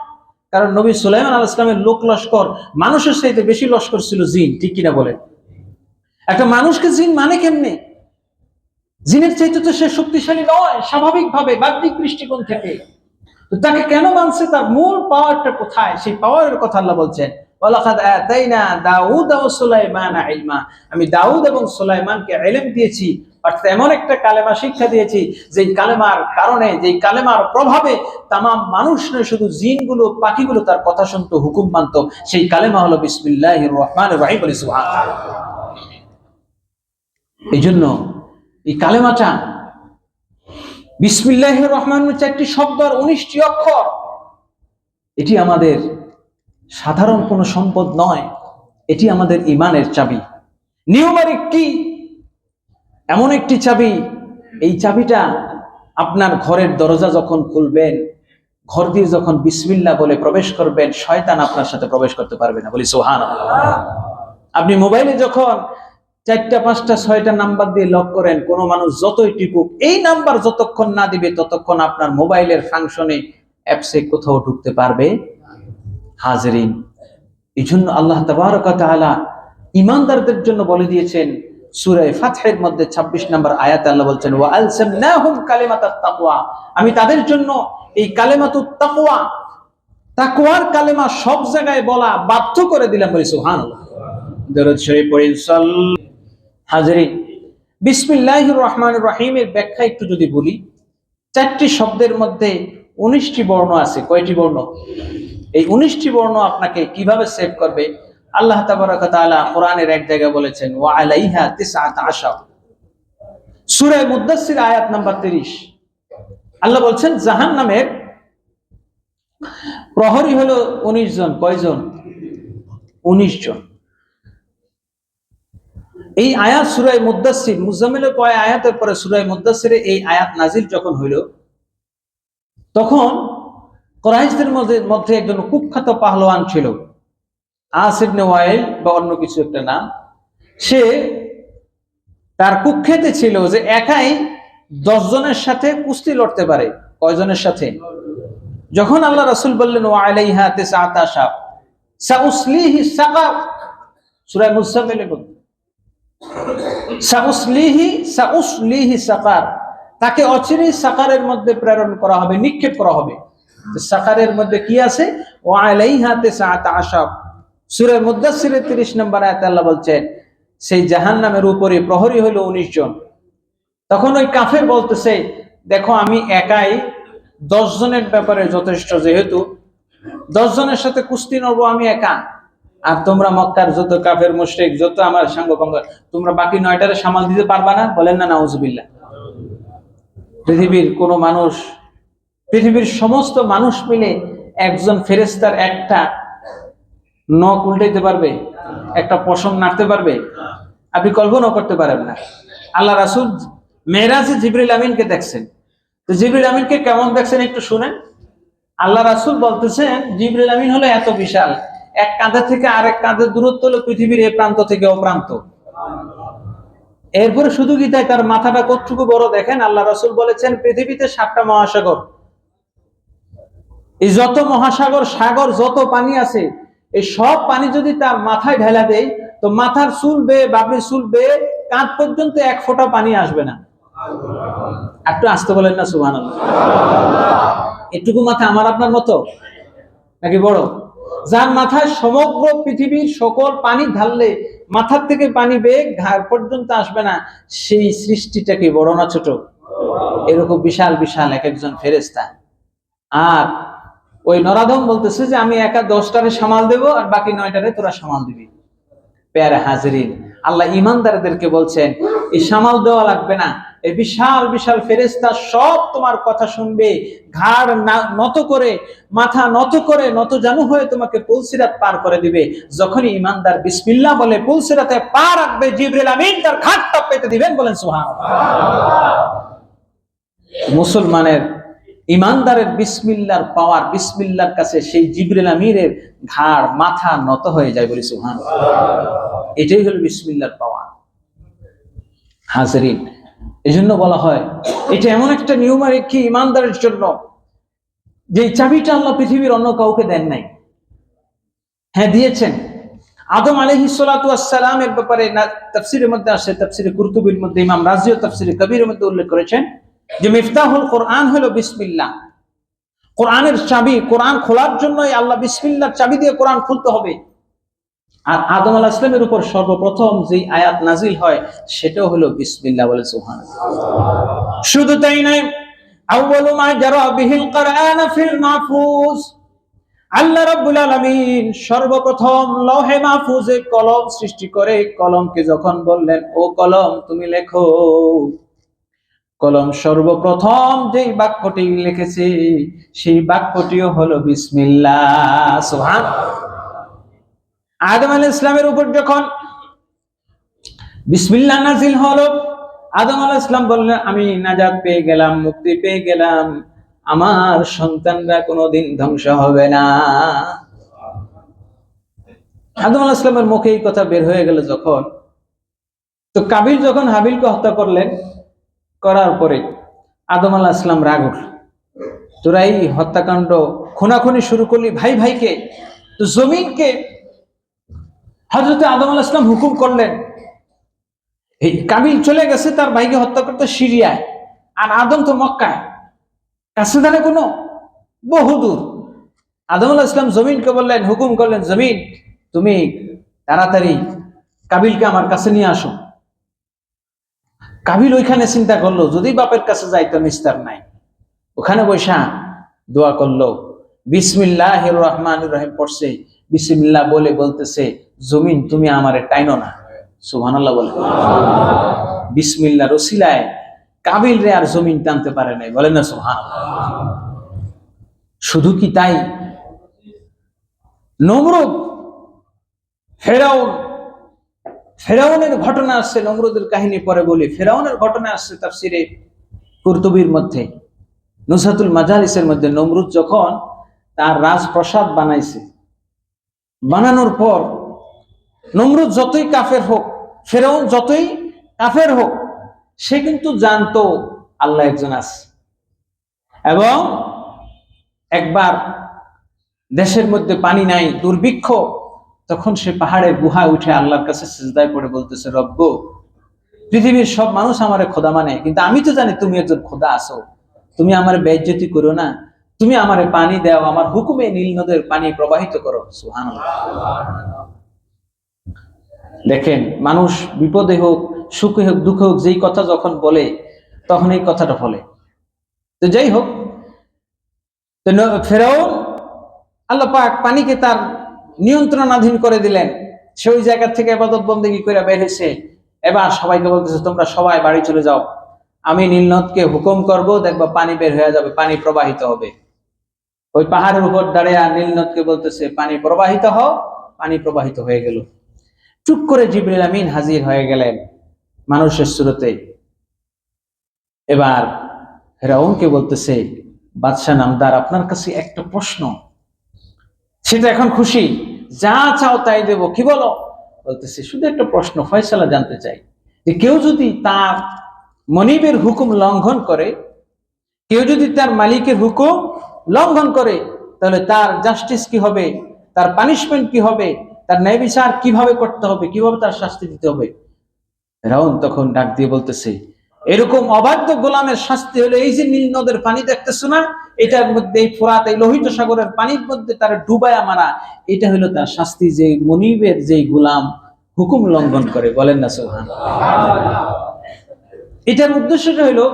কারণ নবী সুলাইমান আলাইহিস সালামের লোক লস্কর মানুষের চাইতে বেশি লস্কর ছিল জিন। ঠিক কিনা বলেন? একটা মানুষকে জিন মানে কেমনে? জিনের চাইতে তো সে শক্তিশালী নয় স্বাভাবিকভাবে বাহ্যিক দৃষ্টিকোণ থেকে। তো তাকে কেন মানছে, তার মূল পাওয়ারটা কোথায়, সেই পাওয়ারের কথা আল্লাহ বলছেন, ওয়ালাকাদ আতাইনা দাউদ ওয়া সুলাইমানা ইলমা, আমি দাউদ এবং সুলাইমানকে ইলম দিয়েছি, অর্থাৎ এমন একটা কালেমা শিক্ষা দিয়েছি যেই কালেমার কারণে, যেই কালেমার প্রভাবে তামাম মানুষ নয় শুধু জিনগুলো পাখিগুলো তার কথা শুনতো, হুকুম মানতো। সেই কালেমা হলো বিসমিল্লাহির রহমানির রহিম, বলি সুবহানাল্লাহ। এই জন্য এই কালেমাটা বিসমিল্লাহির রহমানির 4টি শব্দ আর 19টি অক্ষর, এটি আমাদের সাধারণ কোনো সম্পদ নয়, এটি আমাদের ঈমানের চাবি। নিউমারিক কি, এমন একটি চাবি, এই চাবিটা আপনার ঘরের দরজা যখন খুলবেন, ঘর দিয়ে যখন বিসমিল্লাহ বলে প্রবেশ করবেন, শয়তান আপনার সাথে প্রবেশ করতে পারবে না, বলি সুবহানাল্লাহ। আপনি মোবাইলে যখন 4টা 5টা 6টা নাম্বার দিয়ে লক করেন, কোন মানুষ যতই টিপুক, এই নাম্বার যতক্ষণ না দিবে ততক্ষণ আপনার মোবাইলের ফাংশনে অ্যাপসে কোথাও ঢুকতে পারবে হাজিরিন। এই জন্য আল্লাহ তাবারক ওয়া তাআলা ঈমানদারদের জন্য বলে দিয়েছেন সূরা ফাতহের মধ্যে 26 নম্বর আয়াতে আল্লাহ বলছেন, ওয়া আলসামনাহুম কালিমাতাত তাকওয়া, আমি তাদের জন্য এই কালিমাতুত তাকওয়া, তাকওয়ার কালেমা সব জায়গায় বলা বাধ্য করে দিলাম, বলি সুবহানাল্লাহ। দরুদ শরীফ পড়েন সাল্লাল্লাহু। হাজিরিন, বিসমিল্লাহির রহমানির রহিমের ব্যাখ্যা একটু যদি বলি, 4টি শব্দের মধ্যে 19টি বর্ণ আছে। কয়টি বর্ণ? এই 19টি বর্ণ আপনাকে কিভাবে সেভ করবে, আল্লাহ তাবারক ওয়া তাআলা কোরআনের এক জায়গায় বলেছেন, ওয়া আলাইহা 19। সূরা মুদাসসির আয়াত নাম্বার 30 আল্লাহ বলছেন জাহান্নামের প্রহরী হলো 19 জন। কয়জন? 19 জন। এই আয়াত সূরা মুদাসসির, মুজাম্মিলের কয় আয়াতের পরে সূরা মুদাসসিরে এই আয়াত নাজিল যখন হইল, তখন কুরাইশদের মধ্যে একজন কুখ্যাত পাহলোয়ান ছিল, আস ইবনে ওয়াইল বা অন্য কিছু একটা নাম। সে তার কুখ্যাতি ছিল যে একাই 10 জনের সাথে কুস্তি লড়তে পারে। কয়জনের সাথে? যখন আল্লাহ রাসূল বললেন ওয়া আলাইহা 19 সাউসলিহি সাকার, সূরা মুজাম্মিলে বলছেন সাউসলিহি সাকার, তাকে অচিরেই সাকারের মধ্যে প্রেরণ করা হবে, নিক্ষেপ করা হবে। সাকারের মধ্যে কি আছে? ওয়া আলাইহা 19। সূরা মুদাসসিরের 30 নম্বর আয়াতে আল্লাহ বলছেন সেই জাহান্নামের উপরে প্রহরী হলো 19 জন। তখন ওই কাফের বলতেছে, দেখো আমি একাই 10 জনের ব্যাপারে যথেষ্ট, যেহেতু 10 জনের সাথে কুস্তি লড়বো আমি একা, আর তোমরা মক্কার যত কাফের মুশরিক যত আমার সাঙ্গপাঙ্গ, তোমরা বাকি 9টারে সামাল দিতে পারবা না? বলেন না নাউজুবিল্লাহ। পৃথিবীর কোন মানুষ, পৃথিবীর সমস্ত মানুষ মিলে একজন ফেরেশতার একটা নখ উল্টাইতে পারবে? একটা পশম নাড়তে পারবে? আপনি কল্পনা করতে পারেন না। আল্লাহ রাসূল মেরাজে জিবরিল আমিনকে দেখছেন। তো জিবরিল আমিনকে কেমন দেখছেন একটু শুনেন। আল্লাহ রাসূল বলতেছেন জিবরিল আমিন হলো এত বিশাল, এক কাঁধে থেকে আরেক কাঁধের দূরত্ব হলো পৃথিবীর এই প্রান্ত থেকে ও প্রান্ত। এরপরে শুধু কি তাই, তার মাথাটা কতটুকু বড় দেখেন। আল্লাহ রাসূল বলেছেন পৃথিবীতে 7টা মহাসাগর, এই যত মহাসাগর সাগর যত পানি আছে, এই সব পানি যদি তার মাথায় ঢেলা দেয়, তো মাথার চুল বেয়ে, বাবরি চুল বেয়ে কাঁধ পর্যন্ত 1 ফোঁটা পানি আসবে না। একটু আসতে বলেন না সুবহানাল্লাহ। এটুকু মাথা আমার আপনার মতো নাকি বড়? যার মাথায় সমগ্র পৃথিবীর সকল পানি ঢাললে মাথার থেকে পানি বেয়ে ঘাড় পর্যন্ত আসবে না, সেই সৃষ্টিটা কি বড় না ছোট? এরকম বিশাল বিশাল এক একজন ফেরেশতা। আর ওই নরাধম বলতেছে যে আমি একা 10টারে সামাল দেব আর বাকি 9টারে তোরা সামাল দিবি। প্যারা হাজিরিন, আল্লাহ ঈমানদারদেরকে বলছেন এই সামাল দেওয়া লাগবে না, এই বিশাল বিশাল ফেরেশতা সব তোমার কথা শুনবে, ঘাড় নত করে, মাথা নত করে, নত জানু হয়ে তোমাকে পুলসিরাত পার করে দিবে। যখনই ঈমানদার বিসমিল্লাহ বলে পুলসিরাতে পা রাখবে, জিবরিল আমিন তার ঘাড়টা পেতে দিবেন। বলেন সুবহানাল্লাহ। মুসলমানের ঈমানদারের বিসমিল্লাহর পাওয়ার, বিসমিল্লাহর কাছে সেই জিবরিল আমিনের ঘাড় মাথা নত হয়ে যায়, বলি সুবহানাল্লাহ। এটাই হলো বিসমিল্লাহর পাওয়ার হাজিরিন। এজন্য বলা হয় এটা এমন একটা নিউমারিক কি ঈমানদারের জন্য, যে চাবিটা আল্লাহ পৃথিবীর অন্য কাউকে দেন নাই। হ্যাঁ দিয়েছেন, আদম আলাইহিস সালাতু ওয়াস সালামের ব্যাপারে তাফসীরের মধ্যে আসে, তাফসীরে কুরতুবীর মধ্যে ইমাম রাজিও তাফসীরে কবিরের মধ্যে উল্লেখ করেছেন যে মিফতাহুল কোরআন হলো বিসমিল্লাহ। কোরআনের চাবি, কোরআন খোলার জন্যই আল্লাহ বিসমিল্লাহর চাবি দিয়ে কোরআন খুলতে হবে। আর আদম আলাইহিস সালামের উপর সর্বপ্রথম যে আয়াত নাজিল হয় সেটাও হলো বিসমিল্লাহ, বলে সুবহানাল্লাহ। শুধু তাই নয়, আউয়ালু মা জারা বিহিল কোরআন ফিল মাহফুজ, আল্লাহ রাব্বুল আলামিন সর্বপ্রথম লৌহে মাহফুজে কলম সৃষ্টি করে কলমকে যখন বললেন, ও কলম তুমি লেখো, কলম সর্বপ্রথম যেই বাক্যটি লিখেছে সেই বাক্যটিও হলো বিসমিল্লাহ। সুবহানাল্লাহ। আদম আলাইহিস সালামের উপর যখন বিসমিল্লাহ নাজিল হলো, আদম আলাইহিস সালাম বললেন, আমি নাজাত পেয়ে গেলাম, মুক্তি পেয়ে গেলাম, আমার সন্তানরা কোনোদিন ধ্বংস হবে না। আদম আলাইহিস সালামের মুখে এই কথা বের হয়ে গেল যখন, তো কাবিল যখন হাবিলকে হত্যা করলেন, করার পরে আদম আলাইহিস সালাম রাগ উঠল, তোরা এই হত্যাকাণ্ড খুনাখুনি শুরু করলি ভাই ভাইকে, তো জমিনকে হযরত আদম আলাইহিস সালাম হুকুম করলেন, এই কাবিল চলে গেছে তার ভাইকে হত্যা করতে সিরিয়ায়, আর আদম তো মক্কায়, কাছে ধারে কোনো বহুদূর। আদম আলাইহিস সালাম জমিনকে বললেন, হুকুম করলেন, জমিন তুমি তাড়াতাড়ি কাবিলকে আমার কাছে নিয়ে আসো। কাবিল ওইখানে চিন্তা করলো যদি বাপের কাছে যাই তো নিস্তার নাই, ওখানে বৈশা দোয়া করলো, বিসমিল্লাহির রহমানির রহিম পড়ছে, বিসমিল্লাহ বলে বলতেছে, জমিন তুমি আমারে টাইনো না। সুবহানাল্লাহ বলে। বিসমিল্লাহ রসিলায় কাবিল রে আর জমিন টানতে পারে নাই, বলেন না সুবহানাল্লাহ। শুধু কি তাই, নমরুদ, ফেরাউনের ঘটনা আসছে, নমরুদের কাহিনী পরে বলি, ফেরাউনের ঘটনা আসছে তাফসিরে কুরতুবীর মধ্যে, নুসহাতুল মাজালিসের মধ্যে। নমরুদ যখন তার রাজপ্রাসাদ বানাইছে, বানানোর পর নমরুদ যতই কাফের হোক, ফেরাউন যতই কাফের হোক, সে কিন্তু জানতো আল্লাহ একজন আছে। এবং একবার দেশের মধ্যে পানি নাই, দুর্ভিক্ষ, তখন সে পাহাড়ের গুহায় উঠে আল্লাহর কাছে সিজদায় পড়ে বলতেছে, রব্ব, পৃথিবীর সব মানুষ আমারে খোদা মানে, কিন্তু আমি তো জানি তুমি একজন খোদা আছো, তুমি আমার বেইজ্জতি করো না, তুমি আমারে পানি দাও, আমার হুকুমে নীল নদের পানি প্রবাহিত করো। সুবহানাল্লাহ। দেখেন, মানুষ বিপদে হোক, সুখে হোক, দুঃখে হোক, যেই কথা যখন বলে তখন এই কথাটা বলে। তো যাই হোক, ফেরাউন, আল্লাহ পাক পানিকে তার নিয়ন্ত্রণাধীন করে দিলেন, সে ওই জায়গা থেকে ইবাদত বন্দেগী করে বের হয়েছে। এবার সবাইকে বলতেছে, তোমরা সবাই বাড়ি চলে যাও, আমি নীলনদকে হুকুম করব, দেখবা পানি বের হয়ে যাবে, পানি প্রবাহিত হবে। ওই পাহাড়ের উপর দাঁড়িয়ে নীলনদকে বলতেছে, পানি প্রবাহিত হও, পানি প্রবাহিত হয়ে গেল। চুপ করে জিবরিল আমিন হাজির হয়ে গেলেন মানুষের সুরতে। এবার ফেরাউনকে বলতেছে, বাদশাহ নামদার, আপনার কাছে একটা প্রশ্ন। সেটা এখন খুশি, যা চাও তাই দেব, কি বলো? বলতেছে, শুধু একটা প্রশ্ন, ফয়সালা জানতে চাই, যে কেউ যদি তার মনিবের হুকুম লঙ্ঘন করে, কেউ যদি তার মালিকের হুকুম লঙ্ঘন করে, তাহলে তার জাস্টিস কি হবে, তার পানিশমেন্ট কি হবে, তার ন্যায় বিচার কিভাবে করতে হবে, কিভাবে তার শাস্তি দিতে হবে? ফেরাউন তখন ডাক দিয়ে বলতেছে, এরকম অবাধ্য গোলামের শাস্তি হলো এই যে নীল নদের পানি দেখতেছো না, এটার মধ্যে, এই ফোরাত, এই লোহিত সাগরের পানির মধ্যে তার ডুবায়া মারা, এটা হলো তার শাস্তি, যে মনিবের যে গোলাম হুকুম লঙ্ঘন করে। বলেন না সুবহানাল্লাহ। এটার উদ্দেশ্যটা হলো,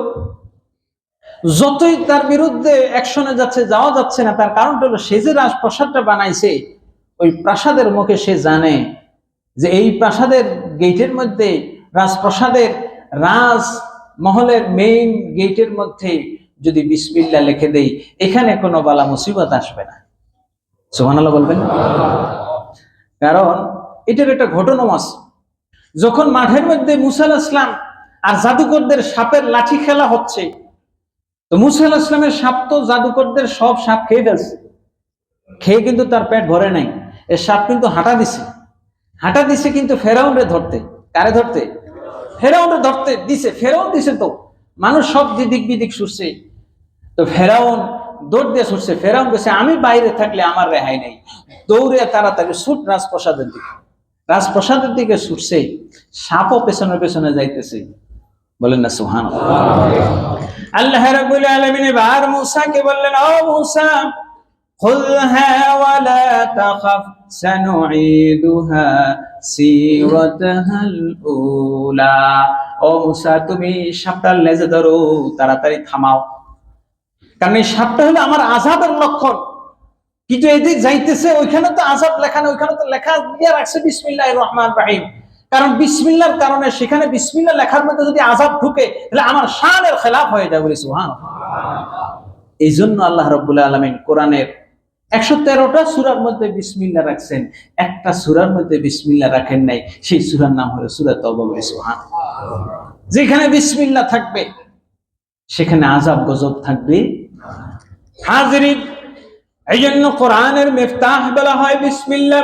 যতই তার বিরুদ্ধে অ্যাকশনে যাওয়া যাচ্ছে না, তার কারণটা হলো সে যে রাজপ্রাসাদটা বানাইছে, ওই প্রাসাদের মুখে সে জানে যে এই প্রাসাদের গেটের মধ্যে, রাজপ্রাসাদের রাজমহলের মেইন গেটের মধ্যে যদি বিসমিল্লাহ লিখে দেই, এখানে কোনো বালা মুসিবত আসবে না। সুবহানাল্লাহ বলবেন না? কারণ এটার একটা ঘটনা আছে। যখন মাঠের মধ্যে মুসা আলাইহিস সালাম আর জাদুকরদের সাপের লাঠি খেলা হচ্ছে, তো মুসা আলাইহিস সালামের সাপ তো জাদুকরদের সব সাপ খেয়ে ফেলছে, খেয়ে কিন্তু তার পেট ভরে নাই। এর সাপ কিন্তু হাঁটা দিছে কিন্তু ফেরাউনরে ধরতে। কারে ধরতে? ফেরাউনরে ধরতে দিছে। ফেরাউন দিছে, তো মানুষ সব দিক বিদিক ছুটছে, তো ফেরাউন দৌড় দিয়ে ছুটছে। ফেরাউন বলছে, আমি বাইরে থাকলে আমার রেহাই নেই, দৌড়ে তাড়াতাড়ি ছুট রাজপ্রাসাদের দিকে। রাজপ্রাসাদের দিকে ছুটছে, সাপও পেছনে পেছনে যাইতেছে। বলেন না সুবহানাল্লাহ। আল্লাহ রাব্বুল আলামিন এবার মূসাকে বললেন, ও মূসা, খুযহা ওয়ালা তাখাফ সানুঈদুহা সিরাতাহাল উলা। ও মূসা, তুমি সাপটার লেজে ধরো, তাড়াতাড়ি থামাও, কারণ এই সাপটা হলো আমার আযাবের লক্ষণ। কিন্তু এদিক যাইতেছে, ওইখানে তো আযাব লেখা না, ওইখানে তো লেখা দিয়ে রাখছে বিসমিল্লাহির রহমানির রহিম। কারণ বিসমিল্লাহর কারণে সেখানে বিসমিল্লাহ লেখার মধ্যে যদি আযাব ঢুকে, তাহলে আমার শানের খেলাফ হয়ে যাবে। সুবহানাল্লাহ। এই জন্য আল্লাহ রাব্বুল আলামিন কোরআনের 113টা সূরার মধ্যে বিসমিল্লাহ রাখছেন, একটা সূরার মধ্যে বিসমিল্লাহ রাখেন নাই, সেই সূরার নাম হলো সূরা তাওবা। সুবহানাল্লাহ। যেখানে বিসমিল্লাহ থাকবে সেখানে আযাব গজব থাকবে। হাজিরিন, এই জন্য কোরআনের মিফতাহ বলা হয় বিসমিল্লাহ।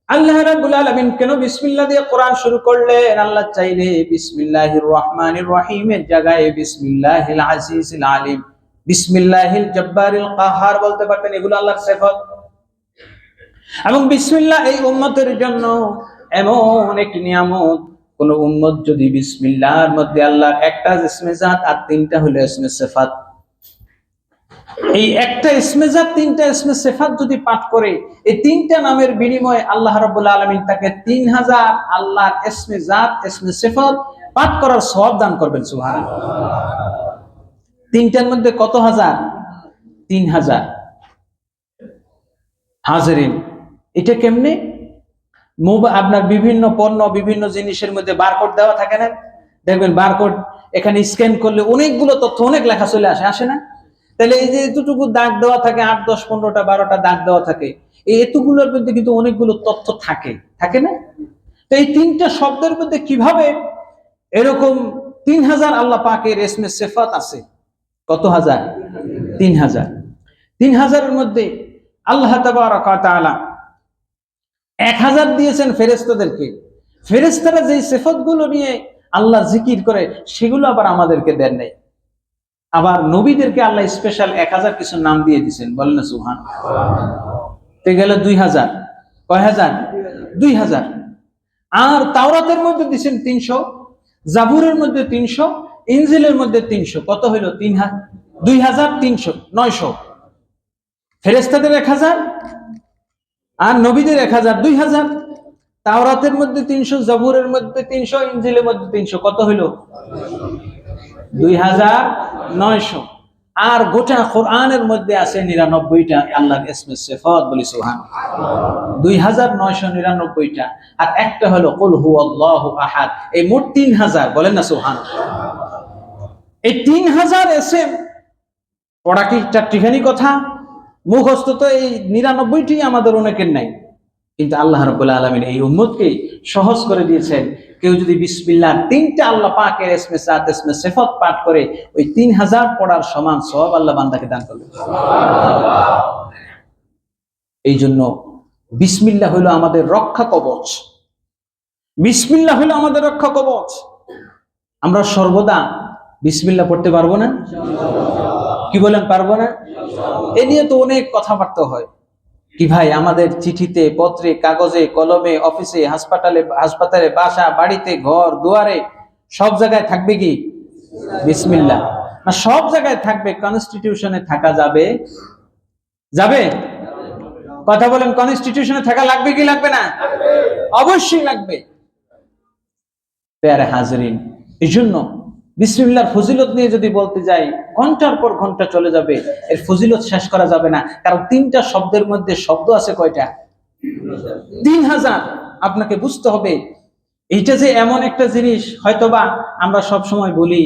আল্লাহ রাব্বুল আলামিন কেন বিসমিল্লাহ দিয়ে কোরআন শুরু করলেন? আল্লাহ চাইলে বিসমিল্লাহির রহমানির রহিমের জায়গায় বিসমিল্লাহিল আজিজিল আলিম, বিসমিল্লাহিল জব্বারিল কাহার বলতে পারতেন। এগুলো আল্লাহর সিফাত। এবং বিসমিল্লাহ এই উম্মতের জন্য এমন একটি নিয়ামত, কোন উম্মত যদি বিসমিল্লাহর মধ্যে আল্লাহর একটা ইসমে জাত আর তিনটা হলো ইসমে সিফাত, এই একটা ইসমে জাত তিনটা ইসমে সিফাত যদি পাঠ করে, এই তিনটা নামের বিনিময়ে আল্লাহ রাব্বুল আলামিন তাকে 3000 আল্লাহর ইসমে জাত ইসমে সিফাত পাঠ করার সওয়াব দান করবেন। সুবহানাল্লাহ। তিনটার মধ্যে কত হাজার? 3000। হাজিরিন, এটা কেমনে? আপনার বিভিন্ন পণ্য, বিভিন্ন জিনিসের মধ্যে বারকোড দেওয়া থাকে না? দেখবেন বারকোড এখানে স্ক্যান করলে অনেকগুলো তথ্য, অনেক লেখা চলে আসে না? তাহলে এই যে এতটুকু দাগ দেওয়া থাকে, 8, 10, 15টা 12টা দাগ দেওয়া থাকে, এই এতগুলোর মধ্যে কিন্তু অনেকগুলো তথ্য থাকে না? তো এই তিনটা শব্দের মধ্যে কিভাবে এরকম 3000 আল্লাহ পাকের ইসমে সিফাত আছে? কত হাজার? 3000। 3000-এর মধ্যে আল্লাহ তাবারাক ওয়া তাআলা 1000 দিয়েছেন ফেরেশতাদেরকে। ফেরেশতারা যে সিফাতগুলো নিয়ে আল্লাহ জিকির করে, সেগুলো আবার আমাদেরকে দেন নাই। আবার নবীদেরকে আল্লাহ স্পেশাল 1000 কিছু নাম দিয়ে দিয়েছেন। বলেন না সুবহানাল্লাহ। তে গেল 2000। কয় হাজার? 2000। আর তাওরাতের মধ্যে দিয়েছেন 300, জাবুরের মধ্যে 300, ইনজিলের মধ্যে 300। কত হইল? 2300, 900। ফেরেশতাদের 1000 আর নবীদের 1000, 2000। তাওরাতের মধ্যে 300, জাবুরের মধ্যে 300, ইনজিলের মধ্যে 300। কত হইল? 2900। আর গোটা কোরআনের মধ্যে আছে 99টা আল্লাহর ইসমে সিফাত। বলি সুবহানাল্লাহ। 2999টা, আর একটা হলো কুল হুয়াল্লাহু আহাদ। এই মোট 3000। বলেন না সুবহানাল্লাহ। এই 3000 ইসম পড়া কি চারটিখানি কথা? মুখস্থ তো এই 99টি আমাদের অনেকের নাই, কিন্তু আল্লাহ রাব্বুল আলামিন এই উম্মতকে সহজ করে দিয়েছেন। কেউ যদি বিসমিল্লাহ তিনটা আল্লাহ পাকের ইসমে জাত ইসমে সিফাত পাঠ করে, ওই 3000 পড়ার সমান সওয়াব আল্লাহ বান্দাকে দান করবেন। এই জন্য বিসমিল্লাহ হলো আমাদের রক্ষা কবচ। বিসমিল্লাহ হলো আমাদের রক্ষা কবচ। আমরা সর্বদা বিসমিল্লাহ পড়তে পারবো না? কি বলেন, পারবো না? এ নিয়ে তো অনেক কথাবার্তা হয়। কি ভাই, আমাদের চিঠিতে, পত্রে, কাগজে, কলমে, অফিসে, হাসপাতালে, বাসা বাড়িতে, ঘর দুয়ারে, সব জায়গায় থাকবে কি বিসমিল্লাহ? না, সব জায়গায় থাকবে, কনস্টিটিউশনে থাকা যাবে? কথা বলেন, কনস্টিটিউশনে থাকা লাগবে কি লাগবে না? অবশ্যই লাগবে। প্যারে হাজরিন, এই জন্য বিসমিল্লাহর ফজিলত নিয়ে যদি বলতে যাই, ঘন্টার পর ঘন্টা চলে যাবে, এর ফজিলত শেষ করা যাবে না। কারণ তিনটা শব্দের মধ্যে শব্দ আছে কয়টা? 3000। আপনাকে বুঝতে হবে এইটা যে এমন একটা জিনিস, হয়তোবা আমরা সব সময় বলি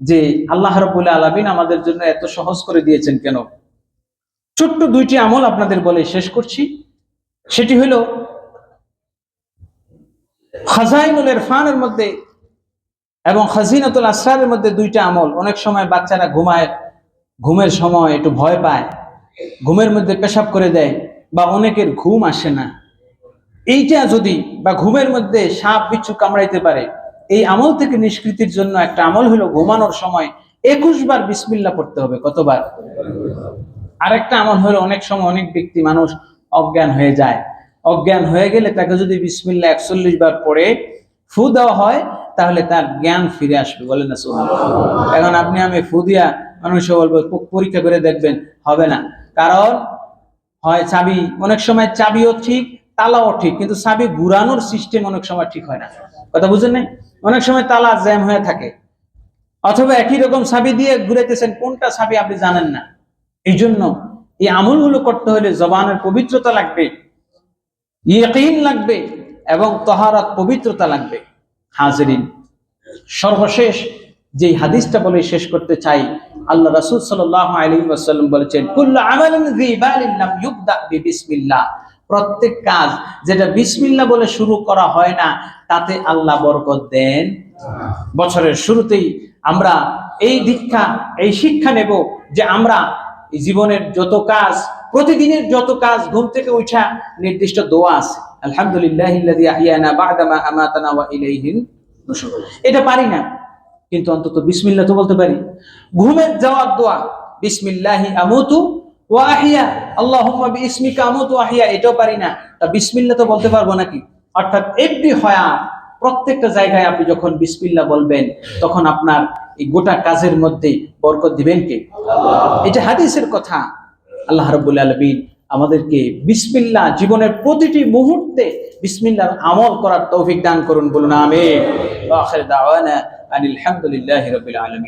যে আল্লাহ রাব্বুল আলামিন আমাদের জন্য এত সহজ করে দিয়েছেন কেন। ছোট্ট 2টি আমল আপনাদের বলে শেষ করছি। সেটি হলো খাজাইনুল ইরফানের মধ্যে এবং খাজিনাতুল আসরারের মধ্যে 2টা আমল। অনেক সময় বাচ্চারা ঘুমায়, ঘুমের সময় একটু ভয় পায়, ঘুমের মধ্যে পেশাব করে দেয়, বা অনেকের ঘুম আসে না। এইটা যদি, বা ঘুমের মধ্যে সাপ বিচ্ছু কামড়াইতে পারে, এই আমল থেকে নিষ্কৃতির জন্য একটা আমল হলো ঘুমানোর সময় 21 বার বিসমিল্লাহ পড়তে হবে। কতবার? আরেকটা আমল হলো, অনেক সময় অনেক ব্যক্তি মানুষ অজ্ঞান হয়ে যায়, অজ্ঞান হয়ে গেলে তাকে যদি বিসমিল্লাহ 41 বার পড়ে ফু দেওয়া হয় তাহলে তার জ্ঞান ফিরে আসবে, বলেন না সুবহানাল্লাহ। এখন আপনি আমি ফু দিয়া মানুষ বলবো পরীক্ষা করে দেখবেন, হবে না। কারণ হয় চাবি, অনেক সময় চাবিও ঠিক তালাও ঠিক, কিন্তু চাবি ঘুরানোর সিস্টেম অনেক সময় ঠিক হয় না, কথা বুঝেন নাই? অনেক সময় তালা জ্যাম হয়ে থাকে, অথবা একই রকম চাবি দিয়ে ঘুরাইতেছেন, কোনটা চাবি আপনি জানেন না। এই জন্য এই আমলগুলো করতে হলে জবানের পবিত্রতা লাগবে, ইয়াকিন লাগবে এবং তাহারাত পবিত্রতা লাগবে। হাজিরিন, সর্বশেষ যে হাদিসটা বলে শেষ করতে চাই, আল্লাহ রাসূল সাল্লাল্লাহু আলাইহি ওয়াসাল্লাম বলেছেন, কুল্লু আমালিন যী বালিন লাম ইউবদা বিবিসমিল্লাহ, প্রত্যেক কাজ যেটা বিসমিল্লাহ বলে শুরু করা হয় না তাতে আল্লাহ বরকত দেন। বছরের শুরুতেই আমরা এই দীক্ষা, এই শিক্ষা নেব যে আমরা জীবনের যত কাজ, প্রতিদিনের যত কাজ, ঘুম থেকে উঠা নির্দিষ্ট দোয়া আছে, আলহামদুলিল্লাহিল্লাযী আহইয়ানা বা'দা মা আমাতানা ওয়া ইলাইহিন নুশুর, এটা পারি না, কিন্তু অন্তত বিসমিল্লাহ তো বলতে পারি। ঘুমের যাওয়ার দোয়া, বিসমিল্লাহি আমুতু ওয়া আহইয়া, আল্লাহুম্মা বিইসমিকা আমুতু ওয়া আহইয়া, এটাও পারি না, তা বিসমিল্লাহ তো বলতে পারবো নাকি? অর্থাৎ এভরি হায়াত, প্রত্যেকটা জায়গায় আপনি যখন বিসমিল্লাহ বলবেন তখন আপনার এই গোটা কাজের মধ্যে বরকত দিবেন কে? আল্লাহ। এটা হাদিসের কথা। আল্লাহ রাব্বুল আলামিন আমাদেরকে বিসমিল্লাহ জীবনের প্রতিটি মুহূর্তে বিসমিল্লাহর আমল করার তৌফিক দান করুন, বলুন আমিন। ওয়া আখির দাওয়ানা আনিল হামদুলিল্লাহি রাব্বিল আলামিন।